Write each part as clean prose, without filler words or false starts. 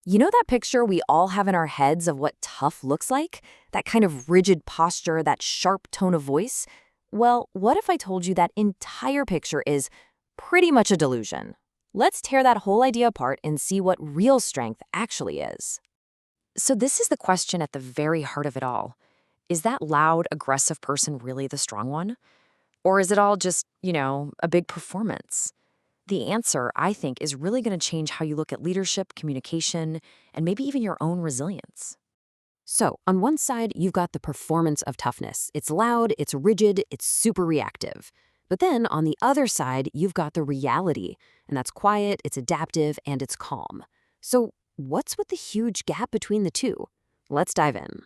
You know that picture we all have in our heads of what tough looks like? That kind of rigid posture, that sharp tone of voice? Well, what if I told you that entire picture is pretty much a delusion? Let's tear that whole idea apart and see what real strength actually is. So this is the question at the very heart of it all. Is that loud, aggressive person really the strong one? Or is it all just, a big performance? The answer, I think, is really going to change how you look at leadership, communication, and maybe even your own resilience. So, on one side, you've got the performance of toughness. It's loud, it's rigid, it's super reactive. But then, on the other side, you've got the reality, and that's quiet, it's adaptive, and it's calm. So, what's with the huge gap between the two? Let's dive in.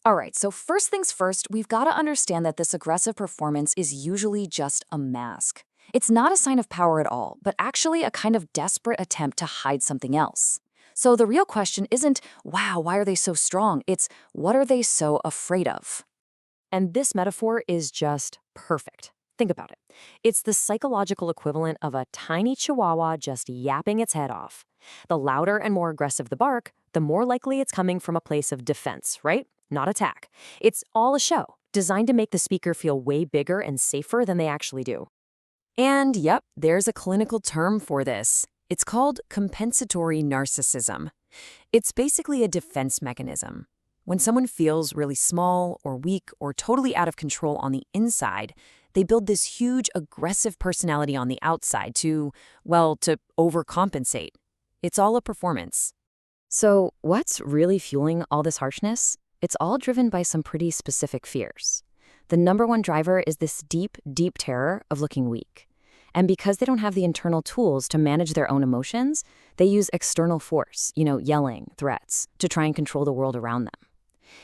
All right, so first things first, we've got to understand that this aggressive performance is usually just a mask. It's not a sign of power at all, but actually a kind of desperate attempt to hide something else. So the real question isn't, wow, why are they so strong? It's, what are they so afraid of? And this metaphor is just perfect. Think about it. It's the psychological equivalent of a tiny chihuahua just yapping its head off. The louder and more aggressive the bark, the more likely it's coming from a place of defense, right? Not attack. It's all a show, designed to make the speaker feel way bigger and safer than they actually do. And yep, there's a clinical term for this. It's called compensatory narcissism. It's basically a defense mechanism. When someone feels really small or weak or totally out of control on the inside, they build this huge aggressive personality on the outside to overcompensate. It's all a performance. So what's really fueling all this harshness? It's all driven by some pretty specific fears. The number one driver is this deep, deep terror of looking weak. And because they don't have the internal tools to manage their own emotions, they use external force, yelling, threats, to try and control the world around them.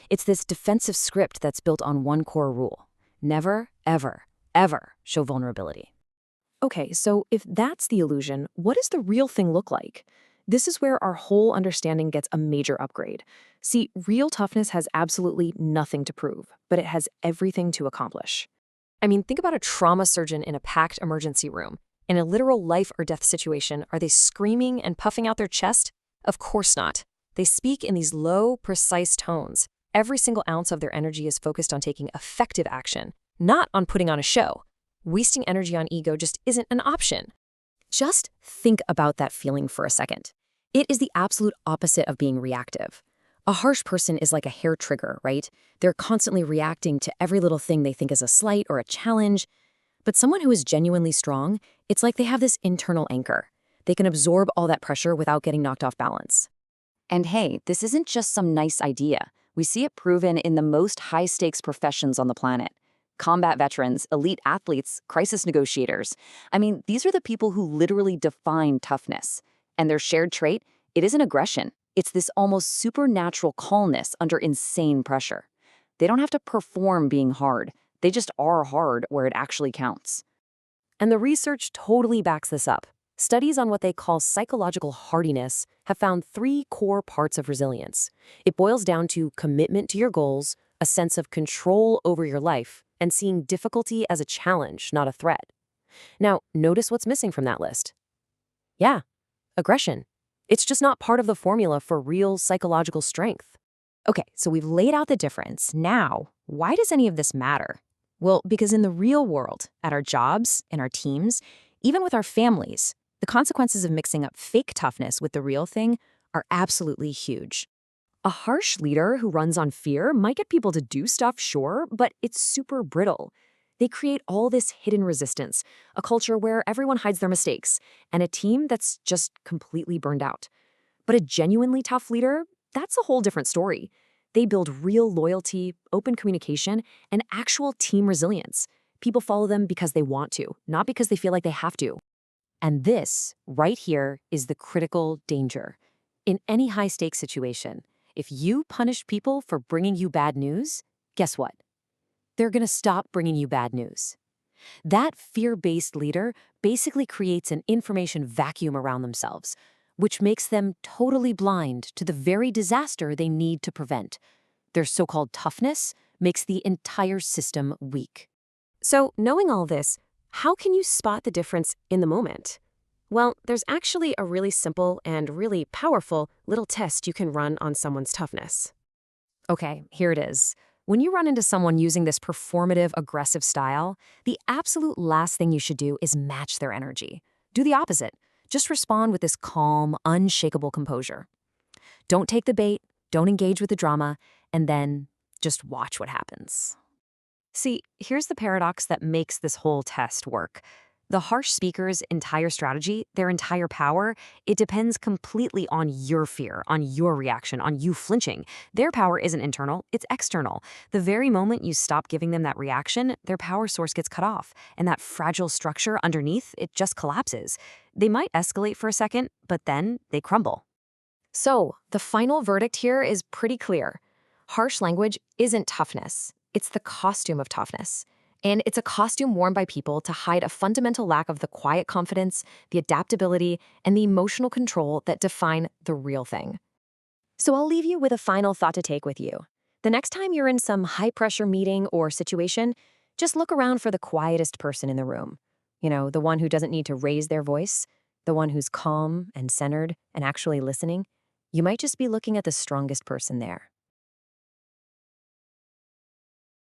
It's this defensive script that's built on one core rule: never, ever, ever show vulnerability. Okay, so if that's the illusion, what does the real thing look like? This is where our whole understanding gets a major upgrade. See, real toughness has absolutely nothing to prove, but it has everything to accomplish. I mean, think about a trauma surgeon in a packed emergency room. In a literal life or death situation, are they screaming and puffing out their chest? Of course not. They speak in these low, precise tones. Every single ounce of their energy is focused on taking effective action, not on putting on a show. Wasting energy on ego just isn't an option. Just think about that feeling for a second. It is the absolute opposite of being reactive. A harsh person is like a hair trigger, right? They're constantly reacting to every little thing they think is a slight or a challenge. But someone who is genuinely strong, it's like they have this internal anchor. They can absorb all that pressure without getting knocked off balance. And hey, this isn't just some nice idea. We see it proven in the most high-stakes professions on the planet. Combat veterans, elite athletes, crisis negotiators. I mean, these are the people who literally define toughness. And their shared trait, it isn't aggression. It's this almost supernatural calmness under insane pressure. They don't have to perform being hard. They just are hard where it actually counts. And the research totally backs this up. Studies on what they call psychological hardiness have found 3 core parts of resilience. It boils down to commitment to your goals, a sense of control over your life, and seeing difficulty as a challenge, not a threat. Now, notice what's missing from that list. Yeah, aggression. It's just not part of the formula for real psychological strength. Okay, so we've laid out the difference. Now, why does any of this matter? Well, because in the real world, at our jobs, in our teams, even with our families, the consequences of mixing up fake toughness with the real thing are absolutely huge. A harsh leader who runs on fear might get people to do stuff, sure, but it's super brittle. They create all this hidden resistance, a culture where everyone hides their mistakes, and a team that's just completely burned out. But a genuinely tough leader, that's a whole different story. They build real loyalty, open communication, and actual team resilience. People follow them because they want to, not because they feel like they have to. And this, right here, is the critical danger. In any high-stakes situation, if you punish people for bringing you bad news, guess what? They're going to stop bringing you bad news. That fear-based leader basically creates an information vacuum around themselves, which makes them totally blind to the very disaster they need to prevent. Their so-called toughness makes the entire system weak. So, knowing all this, how can you spot the difference in the moment? Well, there's actually a really simple and really powerful little test you can run on someone's toughness. Okay, here it is. When you run into someone using this performative, aggressive style, the absolute last thing you should do is match their energy. Do the opposite. Just respond with this calm, unshakable composure. Don't take the bait, don't engage with the drama, and then just watch what happens. See, here's the paradox that makes this whole test work. The harsh speaker's entire strategy, their entire power, it depends completely on your fear, on your reaction, on you flinching. Their power isn't internal, it's external. The very moment you stop giving them that reaction, their power source gets cut off, and that fragile structure underneath, it just collapses. They might escalate for a second, but then they crumble. So, the final verdict here is pretty clear. Harsh language isn't toughness. It's the costume of toughness. And it's a costume worn by people to hide a fundamental lack of the quiet confidence, the adaptability, and the emotional control that define the real thing. So I'll leave you with a final thought to take with you. The next time you're in some high-pressure meeting or situation, just look around for the quietest person in the room. The one who doesn't need to raise their voice, the one who's calm and centered and actually listening. You might just be looking at the strongest person there.